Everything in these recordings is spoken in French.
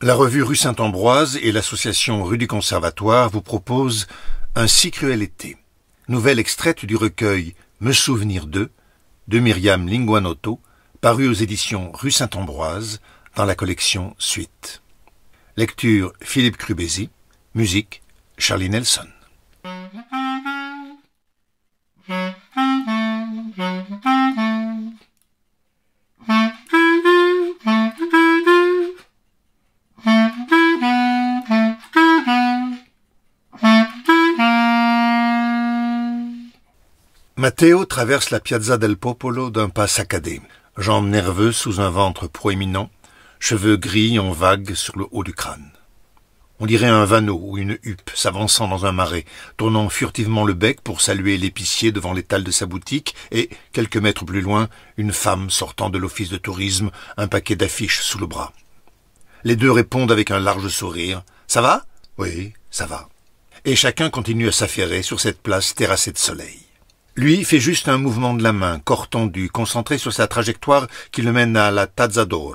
La revue Rue Saint-Ambroise et l'association Rue du Conservatoire vous proposent Un si cruel été, nouvelle extraite du recueil Me souvenir de Myriam Linguanotto, paru aux éditions Rue Saint-Ambroise dans la collection Suite. Lecture Philippe Crubézy, musique Charlie Nelson. Matteo traverse la Piazza del Popolo d'un pas saccadé, jambes nerveuses sous un ventre proéminent, cheveux gris en vagues sur le haut du crâne. On dirait un vanneau ou une huppe s'avançant dans un marais, tournant furtivement le bec pour saluer l'épicier devant l'étal de sa boutique et, quelques mètres plus loin, une femme sortant de l'office de tourisme, un paquet d'affiches sous le bras. Les deux répondent avec un large sourire. « Ça va ?»« Oui, ça va. » Et chacun continue à s'affairer sur cette place terrassée de soleil. Lui fait juste un mouvement de la main, corps tendu, concentré sur sa trajectoire qui le mène à la Tazza d'Oro.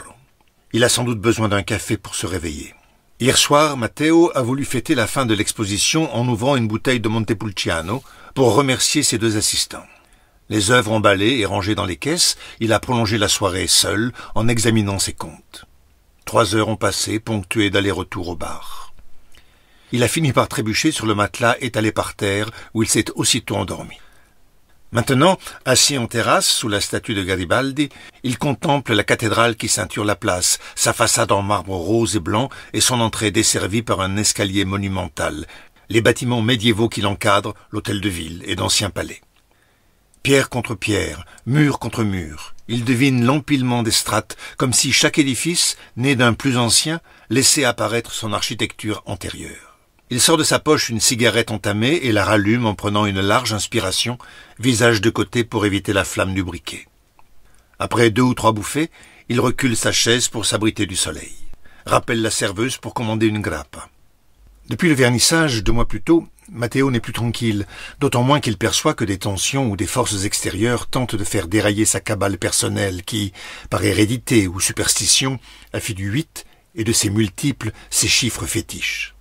Il a sans doute besoin d'un café pour se réveiller. Hier soir, Matteo a voulu fêter la fin de l'exposition en ouvrant une bouteille de Montepulciano pour remercier ses deux assistants. Les œuvres emballées et rangées dans les caisses, il a prolongé la soirée seul en examinant ses comptes. 3 heures ont passé, ponctuées d'aller-retour au bar. Il a fini par trébucher sur le matelas étalé par terre où il s'est aussitôt endormi. Maintenant, assis en terrasse, sous la statue de Garibaldi, il contemple la cathédrale qui ceinture la place, sa façade en marbre rose et blanc et son entrée desservie par un escalier monumental, les bâtiments médiévaux qui l'encadrent, l'hôtel de ville et d'anciens palais. Pierre contre pierre, mur contre mur, il devine l'empilement des strates, comme si chaque édifice, né d'un plus ancien, laissait apparaître son architecture antérieure. Il sort de sa poche une cigarette entamée et la rallume en prenant une large inspiration, visage de côté pour éviter la flamme du briquet. Après 2 ou 3 bouffées, il recule sa chaise pour s'abriter du soleil. Rappelle la serveuse pour commander une grappa. Depuis le vernissage, 2 mois plus tôt, Matteo n'est plus tranquille, d'autant moins qu'il perçoit que des tensions ou des forces extérieures tentent de faire dérailler sa cabale personnelle qui, par hérédité ou superstition, a fait du 8 et de ses multiples ses chiffres fétiches.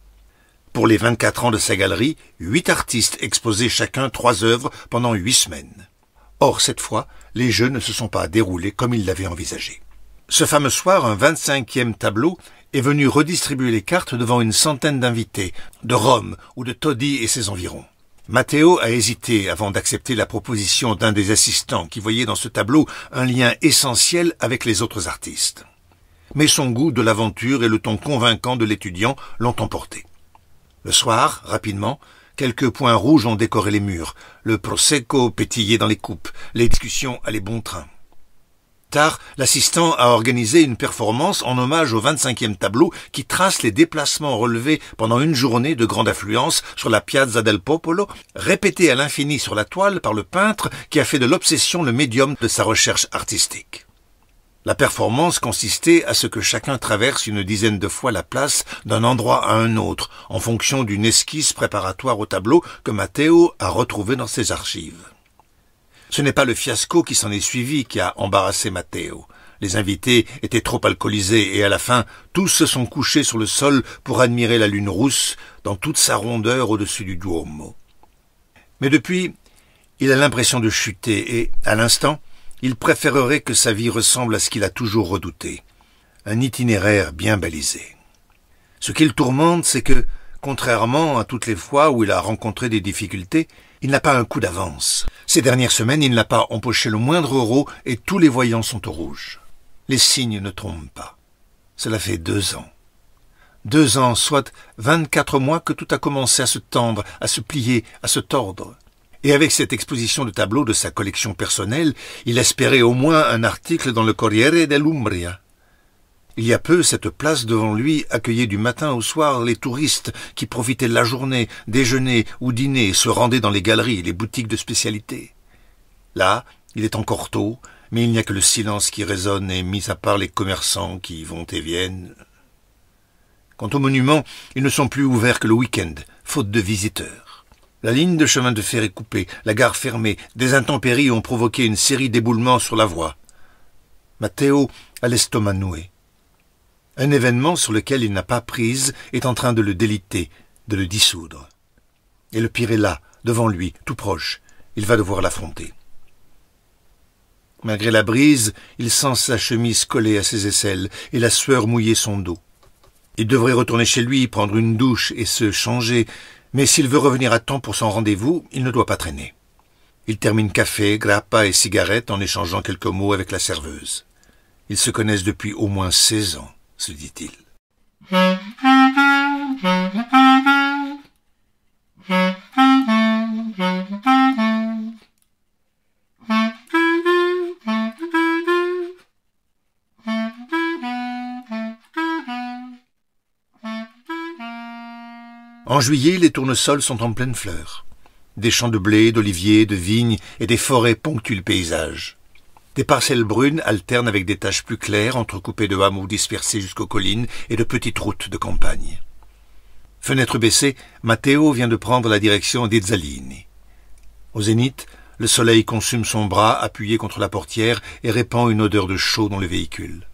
Pour les 24 ans de sa galerie, 8 artistes exposaient chacun 3 œuvres pendant 8 semaines. Or, cette fois, les jeux ne se sont pas déroulés comme il l'avait envisagé. Ce fameux soir, un 25e tableau est venu redistribuer les cartes devant une centaine d'invités, de Rome ou de Todi et ses environs. Matteo a hésité avant d'accepter la proposition d'un des assistants qui voyait dans ce tableau un lien essentiel avec les autres artistes. Mais son goût de l'aventure et le ton convaincant de l'étudiant l'ont emporté. Le soir, rapidement, quelques points rouges ont décoré les murs, le prosecco pétillait dans les coupes, les discussions allaient bon train. Tard, l'assistant a organisé une performance en hommage au 25e tableau qui trace les déplacements relevés pendant une journée de grande affluence sur la Piazza del Popolo, répétés à l'infini sur la toile par le peintre qui a fait de l'obsession le médium de sa recherche artistique. La performance consistait à ce que chacun traverse une dizaine de fois la place d'un endroit à un autre, en fonction d'une esquisse préparatoire au tableau que Matteo a retrouvé dans ses archives. Ce n'est pas le fiasco qui s'en est suivi qui a embarrassé Matteo. Les invités étaient trop alcoolisés et à la fin, tous se sont couchés sur le sol pour admirer la lune rousse dans toute sa rondeur au-dessus du Duomo. Mais depuis, il a l'impression de chuter et, à l'instant, il préférerait que sa vie ressemble à ce qu'il a toujours redouté, un itinéraire bien balisé. Ce qui le tourmente, c'est que, contrairement à toutes les fois où il a rencontré des difficultés, il n'a pas un coup d'avance. Ces dernières semaines, il n'a pas empoché le moindre euro et tous les voyants sont au rouge. Les signes ne trompent pas. Cela fait 2 ans. 2 ans, soit 24 mois que tout a commencé à se tendre, à se plier, à se tordre. Et avec cette exposition de tableaux de sa collection personnelle, il espérait au moins un article dans le Corriere dell'Umbria. Il y a peu, cette place devant lui accueillait du matin au soir les touristes qui profitaient de la journée, déjeunaient ou dînaient et se rendaient dans les galeries et les boutiques de spécialité. Là, il est encore tôt, mais il n'y a que le silence qui résonne et mis à part les commerçants qui y vont et viennent. Quant aux monuments, ils ne sont plus ouverts que le week-end, faute de visiteurs. La ligne de chemin de fer est coupée, la gare fermée, des intempéries ont provoqué une série d'éboulements sur la voie. Matteo a l'estomac noué. Un événement sur lequel il n'a pas prise est en train de le déliter, de le dissoudre. Et le pire est là, devant lui, tout proche. Il va devoir l'affronter. Malgré la brise, il sent sa chemise collée à ses aisselles et la sueur mouiller son dos. Il devrait retourner chez lui, prendre une douche et se changer, mais s'il veut revenir à temps pour son rendez-vous, il ne doit pas traîner. Il termine café, grappa et cigarette en échangeant quelques mots avec la serveuse. Ils se connaissent depuis au moins 16 ans, se dit-il. En juillet, les tournesols sont en pleine fleur. Des champs de blé, d'oliviers, de vignes et des forêts ponctuent le paysage. Des parcelles brunes alternent avec des taches plus claires, entrecoupées de hameaux dispersés jusqu'aux collines et de petites routes de campagne. Fenêtre baissée, Matteo vient de prendre la direction d'Izzalini. Au zénith, le soleil consume son bras appuyé contre la portière et répand une odeur de chaud dans le véhicule.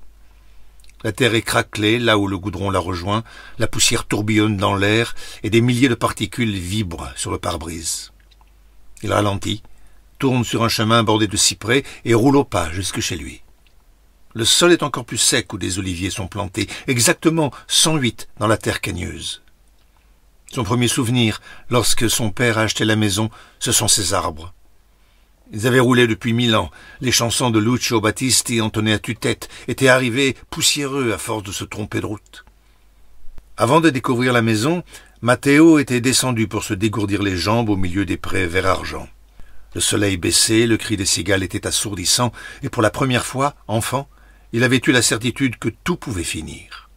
La terre est craquelée là où le goudron la rejoint, la poussière tourbillonne dans l'air et des milliers de particules vibrent sur le pare-brise. Il ralentit, tourne sur un chemin bordé de cyprès et roule au pas jusque chez lui. Le sol est encore plus sec où des oliviers sont plantés, exactement 108 dans la terre cagneuse. Son premier souvenir, lorsque son père a acheté la maison, ce sont ces arbres. Ils avaient roulé depuis 1000 ans. Les chansons de Lucio Battisti entonnées à tue-tête étaient arrivées poussiéreux à force de se tromper de route. Avant de découvrir la maison, Matteo était descendu pour se dégourdir les jambes au milieu des prés vert argent. Le soleil baissait, le cri des cigales était assourdissant, et pour la première fois, enfant, il avait eu la certitude que tout pouvait finir.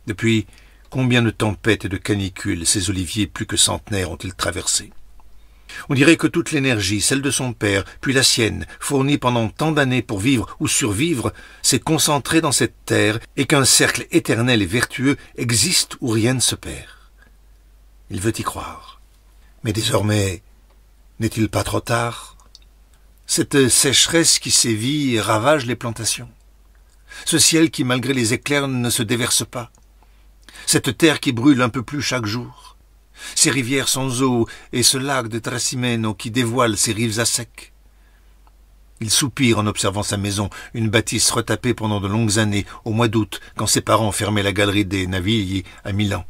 Depuis, combien de tempêtes et de canicules ces oliviers plus que centenaires ont-ils traversés? On dirait que toute l'énergie, celle de son père, puis la sienne, fournie pendant tant d'années pour vivre ou survivre, s'est concentrée dans cette terre et qu'un cercle éternel et vertueux existe où rien ne se perd. Il veut y croire. Mais désormais, n'est-il pas trop tard? Cette sécheresse qui sévit et ravage les plantations. Ce ciel qui, malgré les éclairs, ne se déverse pas. Cette terre qui brûle un peu plus chaque jour. Ces rivières sans eau et ce lac de Trasimeno qui dévoile ses rives à sec. Il soupire en observant sa maison, une bâtisse retapée pendant de longues années, au mois d'août, quand ses parents fermaient la galerie des Navigli à Milan.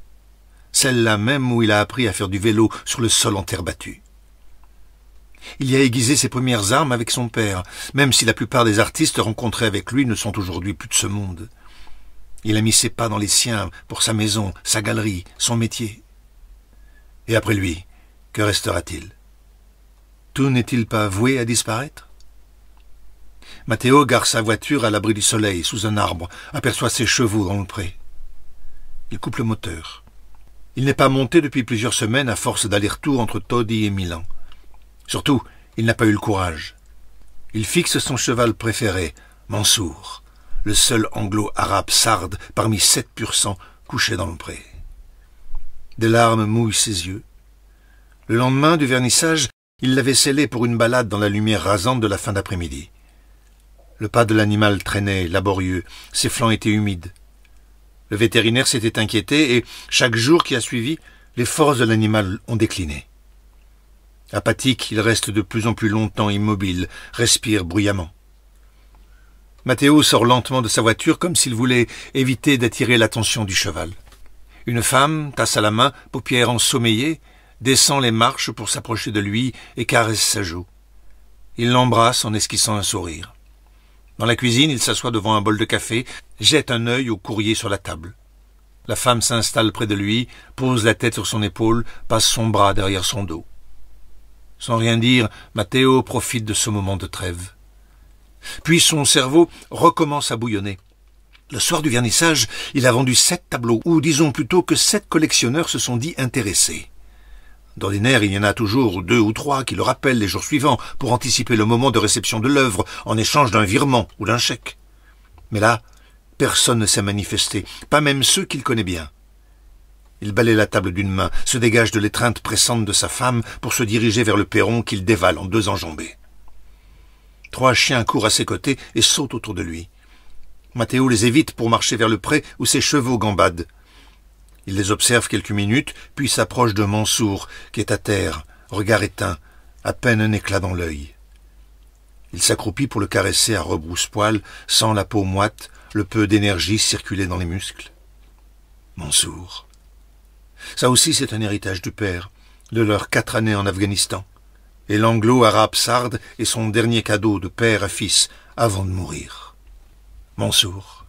Celle-là même où il a appris à faire du vélo sur le sol en terre battue. Il y a aiguisé ses premières armes avec son père, même si la plupart des artistes rencontrés avec lui ne sont aujourd'hui plus de ce monde. Il a mis ses pas dans les siens pour sa maison, sa galerie, son métier. Et après lui, que restera-t-il? Tout n'est-il pas voué à disparaître? Matteo gare sa voiture à l'abri du soleil, sous un arbre, aperçoit ses chevaux dans le pré. Il coupe le moteur. Il n'est pas monté depuis plusieurs semaines à force d'aller-retour entre Todi et Milan. Surtout, il n'a pas eu le courage. Il fixe son cheval préféré, Mansour, le seul anglo-arabe sarde parmi 7 pur sang couchés dans le pré. Des larmes mouillent ses yeux. Le lendemain du vernissage, il l'avait scellé pour une balade dans la lumière rasante de la fin d'après-midi. Le pas de l'animal traînait, laborieux, ses flancs étaient humides. Le vétérinaire s'était inquiété et, chaque jour qui a suivi, les forces de l'animal ont décliné. Apathique, il reste de plus en plus longtemps immobile, respire bruyamment. Matteo sort lentement de sa voiture comme s'il voulait éviter d'attirer l'attention du cheval. Une femme, tasse à la main, paupières ensommeillées, descend les marches pour s'approcher de lui et caresse sa joue. Il l'embrasse en esquissant un sourire. Dans la cuisine, il s'assoit devant un bol de café, jette un œil au courrier sur la table. La femme s'installe près de lui, pose la tête sur son épaule, passe son bras derrière son dos. Sans rien dire, Matteo profite de ce moment de trêve. Puis son cerveau recommence à bouillonner. Le soir du vernissage, il a vendu 7 tableaux, ou disons plutôt que 7 collectionneurs se sont dit intéressés. D'ordinaire, il y en a toujours 2 ou 3 qui le rappellent les jours suivants pour anticiper le moment de réception de l'œuvre en échange d'un virement ou d'un chèque. Mais là, personne ne s'est manifesté, pas même ceux qu'il connaît bien. Il balaie la table d'une main, se dégage de l'étreinte pressante de sa femme pour se diriger vers le perron qu'il dévale en 2 enjambées. 3 chiens courent à ses côtés et sautent autour de lui. Matteo les évite pour marcher vers le pré où ses chevaux gambadent. Il les observe quelques minutes, puis s'approche de Mansour, qui est à terre, regard éteint, à peine un éclat dans l'œil. Il s'accroupit pour le caresser à rebrousse-poil, sans la peau moite, le peu d'énergie circuler dans les muscles. Mansour. Ça aussi, c'est un héritage du père, de leurs 4 années en Afghanistan. Et l'anglo-arabe sarde est son dernier cadeau de père à fils avant de mourir. Mansour,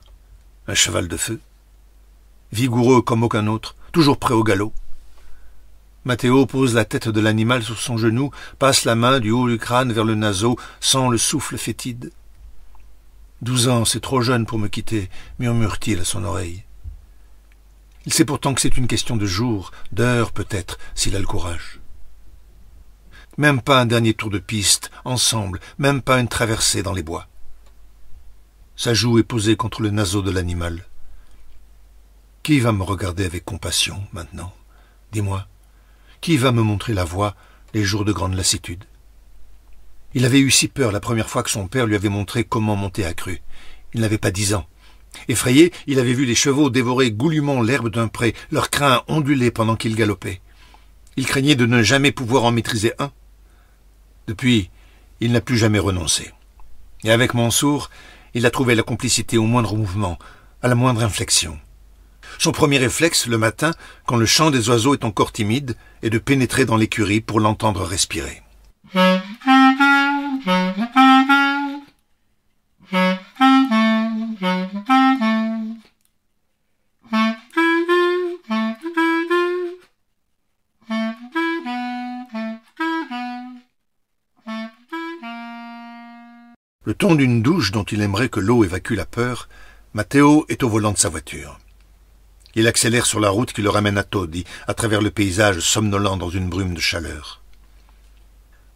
un cheval de feu, vigoureux comme aucun autre, toujours prêt au galop. Matteo pose la tête de l'animal sur son genou, passe la main du haut du crâne vers le naseau, sent le souffle fétide. 12 ans, c'est trop jeune pour me quitter, murmure-t-il à son oreille. Il sait pourtant que c'est une question de jours, d'heures peut-être, s'il a le courage. Même pas un dernier tour de piste, ensemble, même pas une traversée dans les bois. Sa joue est posée contre le naseau de l'animal. Qui va me regarder avec compassion, maintenant? Dis-moi. Qui va me montrer la voie les jours de grande lassitude? Il avait eu si peur la première fois que son père lui avait montré comment monter à crue. Il n'avait pas 10 ans. Effrayé, il avait vu les chevaux dévorer goulûment l'herbe d'un pré, leurs crins onduler pendant qu'ils galopaient. Il craignait de ne jamais pouvoir en maîtriser un. Depuis, il n'a plus jamais renoncé. Et avec Mansour, il a trouvé la complicité au moindre mouvement, à la moindre inflexion. Son premier réflexe, le matin, quand le chant des oiseaux est encore timide, est de pénétrer dans l'écurie pour l'entendre respirer. Le ton d'une douche dont il aimerait que l'eau évacue la peur, Matteo est au volant de sa voiture. Il accélère sur la route qui le ramène à Todi, à travers le paysage somnolent dans une brume de chaleur.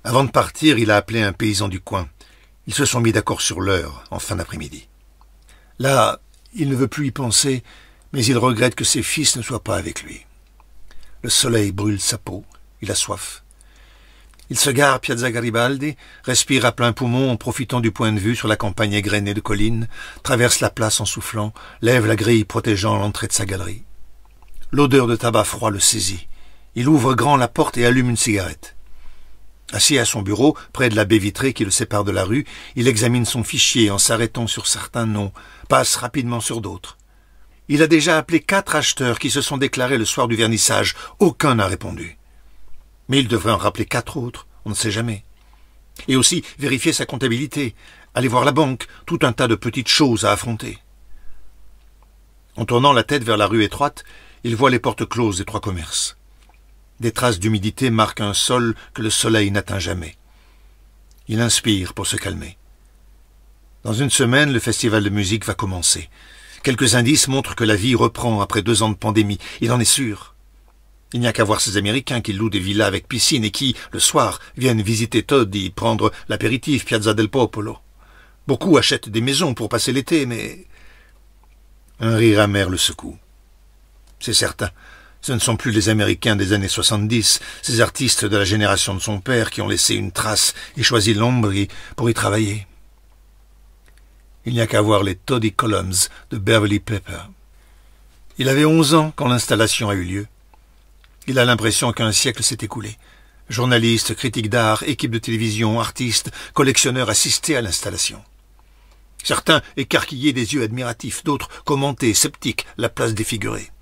Avant de partir, il a appelé un paysan du coin. Ils se sont mis d'accord sur l'heure, en fin d'après-midi. Là, il ne veut plus y penser, mais il regrette que ses fils ne soient pas avec lui. Le soleil brûle sa peau, il a soif. Il se gare à Piazza Garibaldi, respire à plein poumon en profitant du point de vue sur la campagne égrenée de collines, traverse la place en soufflant, lève la grille protégeant l'entrée de sa galerie. L'odeur de tabac froid le saisit. Il ouvre grand la porte et allume une cigarette. Assis à son bureau, près de la baie vitrée qui le sépare de la rue, il examine son fichier en s'arrêtant sur certains noms, passe rapidement sur d'autres. Il a déjà appelé 4 acheteurs qui se sont déclarés le soir du vernissage. Aucun n'a répondu. Mais il devrait en rappeler 4 autres, on ne sait jamais. Et aussi vérifier sa comptabilité, aller voir la banque, tout un tas de petites choses à affronter. En tournant la tête vers la rue étroite, il voit les portes closes des 3 commerces. Des traces d'humidité marquent un sol que le soleil n'atteint jamais. Il inspire pour se calmer. Dans une semaine, le festival de musique va commencer. Quelques indices montrent que la vie reprend après 2 ans de pandémie, il en est sûr. Il n'y a qu'à voir ces Américains qui louent des villas avec piscine et qui, le soir, viennent visiter Todi, prendre l'apéritif Piazza del Popolo. Beaucoup achètent des maisons pour passer l'été, mais... Un rire amer le secoue. C'est certain, ce ne sont plus les Américains des années 70, ces artistes de la génération de son père qui ont laissé une trace et choisi l'Ombrie pour y travailler. Il n'y a qu'à voir les Todi Columns de Beverly Pepper. Il avait 11 ans quand l'installation a eu lieu. Il a l'impression qu'un siècle s'est écoulé. Journalistes, critiques d'art, équipes de télévision, artistes, collectionneurs assistaient à l'installation. Certains écarquillaient des yeux admiratifs, d'autres commentaient, sceptiques, la place défigurée.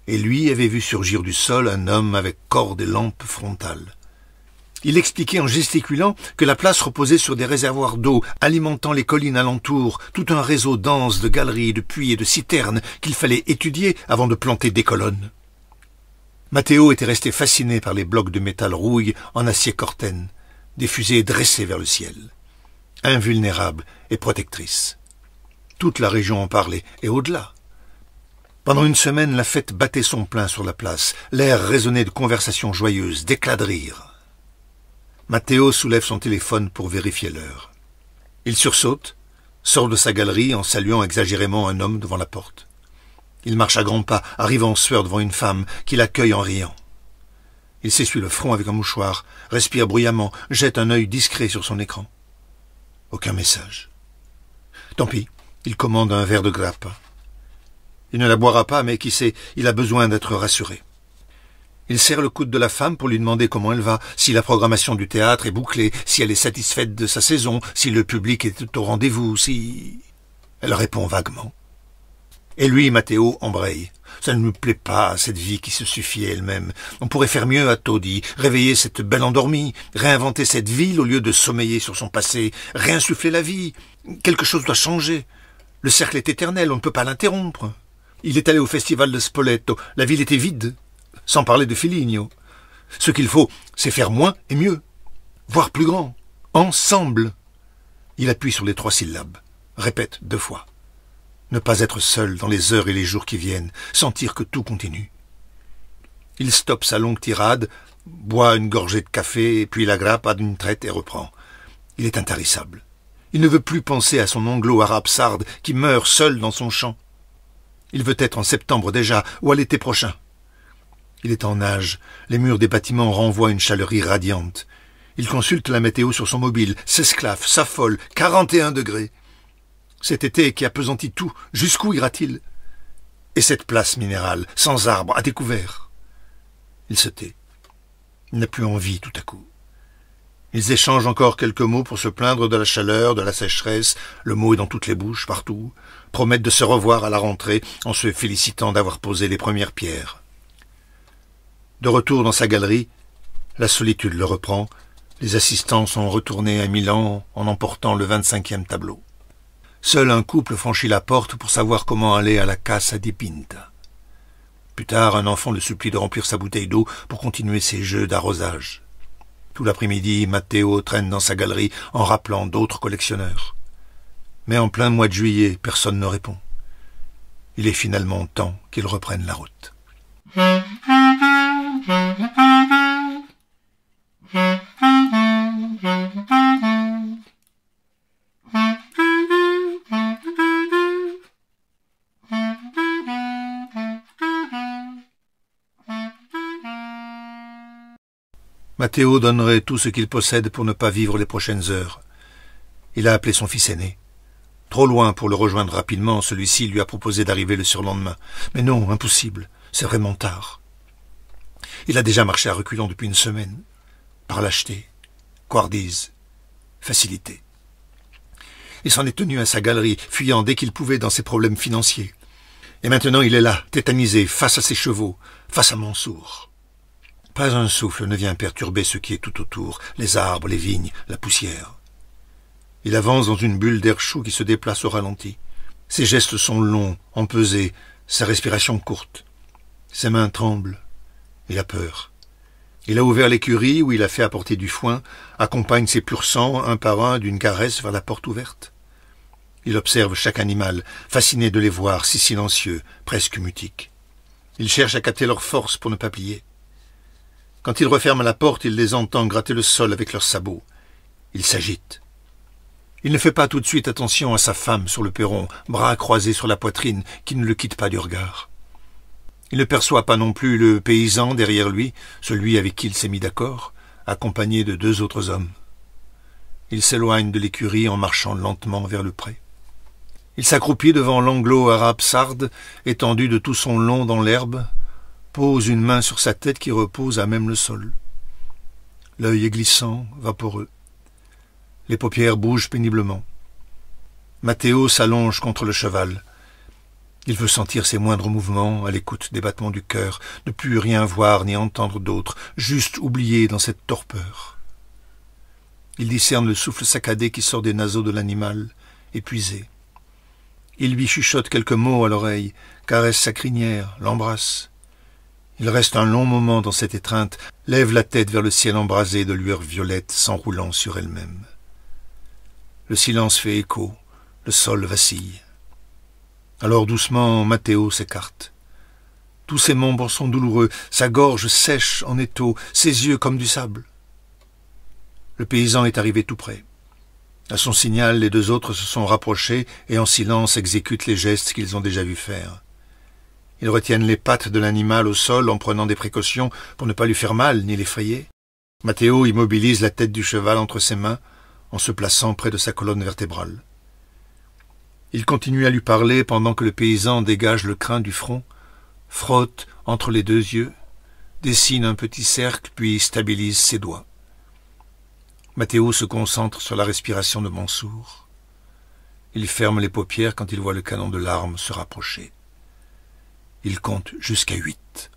Et lui avait vu surgir du sol un homme avec corde et lampe frontale. Il expliquait en gesticulant que la place reposait sur des réservoirs d'eau alimentant les collines alentours, tout un réseau dense de galeries, de puits et de citernes qu'il fallait étudier avant de planter des colonnes. Matteo était resté fasciné par les blocs de métal rouille en acier corten, des fusées dressées vers le ciel. Invulnérable et protectrice. Toute la région en parlait, et au-delà. Pendant une semaine, la fête battait son plein sur la place, l'air résonnait de conversations joyeuses, d'éclats de rire. Matteo soulève son téléphone pour vérifier l'heure. Il sursaute, sort de sa galerie en saluant exagérément un homme devant la porte. Il marche à grands pas, arrive en sueur devant une femme qui l'accueille en riant. Il s'essuie le front avec un mouchoir, respire bruyamment, jette un œil discret sur son écran. Aucun message. Tant pis, Il commande un verre de grappe. Il ne la boira pas, mais qui sait, il a besoin d'être rassuré. Il serre le coude de la femme pour lui demander comment elle va, si la programmation du théâtre est bouclée, si elle est satisfaite de sa saison, si le public est au rendez-vous, si... Elle répond vaguement. Et lui, Matteo, embraye. Ça ne lui plaît pas, cette vie qui se suffit à elle-même. On pourrait faire mieux, a Todi, réveiller cette belle endormie, réinventer cette ville au lieu de sommeiller sur son passé, réinsuffler la vie. Quelque chose doit changer. Le cercle est éternel, on ne peut pas l'interrompre. Il est allé au festival de Spoleto, la ville était vide, sans parler de Filigno. Ce qu'il faut, c'est faire moins et mieux, voire plus grand, ensemble. Il appuie sur les 3 syllabes, répète 2 fois. Ne pas être seul dans les heures et les jours qui viennent, sentir que tout continue. Il stoppe sa longue tirade, boit une gorgée de café, puis la grappe d'une traite et reprend. Il est intarissable. Il ne veut plus penser à son anglo-arabe sarde qui meurt seul dans son champ. Il veut être en septembre déjà, ou à l'été prochain. Il est en nage, les murs des bâtiments renvoient une chaleur irradiante. Il consulte la météo sur son mobile, s'esclaffe, s'affole, 41 degrés. Cet été qui appesantit tout, jusqu'où ira-t-il? Et cette place minérale, sans arbre, à découvert. Il se tait. Il n'a plus envie tout à coup. Ils échangent encore quelques mots pour se plaindre de la chaleur, de la sécheresse, le mot est dans toutes les bouches, partout, promettent de se revoir à la rentrée en se félicitant d'avoir posé les premières pierres. De retour dans sa galerie, la solitude le reprend, les assistants sont retournés à Milan en emportant le 25e tableau. Seul un couple franchit la porte pour savoir comment aller à la Casa di Pinta. Plus tard, un enfant le supplie de remplir sa bouteille d'eau pour continuer ses jeux d'arrosage. Tout l'après-midi, Matteo traîne dans sa galerie en rappelant d'autres collectionneurs. Mais en plein mois de juillet, personne ne répond. Il est finalement temps qu'il reprenne la route. Matteo donnerait tout ce qu'il possède pour ne pas vivre les prochaines heures. Il a appelé son fils aîné. Trop loin pour le rejoindre rapidement, celui-ci lui a proposé d'arriver le surlendemain. Mais non, impossible, c'est vraiment tard. Il a déjà marché à reculons depuis une semaine. Par lâcheté, couardise, facilité. Il s'en est tenu à sa galerie, fuyant dès qu'il pouvait dans ses problèmes financiers. Et maintenant il est là, tétanisé, face à ses chevaux, face à Mansour. Pas un souffle ne vient perturber ce qui est tout autour, les arbres, les vignes, la poussière. Il avance dans une bulle d'air chaud qui se déplace au ralenti. Ses gestes sont longs, empesés, sa respiration courte. Ses mains tremblent. Il a peur. Il a ouvert l'écurie où il a fait apporter du foin, accompagne ses pur sang un par un d'une caresse vers la porte ouverte. Il observe chaque animal, fasciné de les voir si silencieux, presque mutiques. Il cherche à capter leur force pour ne pas plier. Quand il referme la porte, il les entend gratter le sol avec leurs sabots. Il s'agite. Il ne fait pas tout de suite attention à sa femme sur le perron, bras croisés sur la poitrine, qui ne le quitte pas du regard. Il ne perçoit pas non plus le paysan derrière lui, celui avec qui il s'est mis d'accord, accompagné de 2 autres hommes. Il s'éloigne de l'écurie en marchant lentement vers le pré. Il s'accroupit devant l'anglo-arabe sarde, étendu de tout son long dans l'herbe, pose une main sur sa tête qui repose à même le sol. L'œil est glissant, vaporeux. Les paupières bougent péniblement. Matteo s'allonge contre le cheval. Il veut sentir ses moindres mouvements à l'écoute des battements du cœur, ne plus rien voir ni entendre d'autre, juste oublier dans cette torpeur. Il discerne le souffle saccadé qui sort des naseaux de l'animal, épuisé. Il lui chuchote quelques mots à l'oreille, caresse sa crinière, l'embrasse. Il reste un long moment dans cette étreinte, lève la tête vers le ciel embrasé de lueurs violettes s'enroulant sur elle-même. Le silence fait écho, le sol vacille. Alors doucement, Matteo s'écarte. Tous ses membres sont douloureux, sa gorge sèche en étau, ses yeux comme du sable. Le paysan est arrivé tout près. À son signal, les 2 autres se sont rapprochés et en silence exécutent les gestes qu'ils ont déjà vus faire. Ils retiennent les pattes de l'animal au sol en prenant des précautions pour ne pas lui faire mal ni l'effrayer. Matteo immobilise la tête du cheval entre ses mains en se plaçant près de sa colonne vertébrale. Il continue à lui parler pendant que le paysan dégage le crin du front, frotte entre les deux yeux, dessine un petit cercle puis stabilise ses doigts. Mathéo se concentre sur la respiration de Mansour. Il ferme les paupières quand il voit le canon de l'arme se rapprocher. Il compte jusqu'à 8.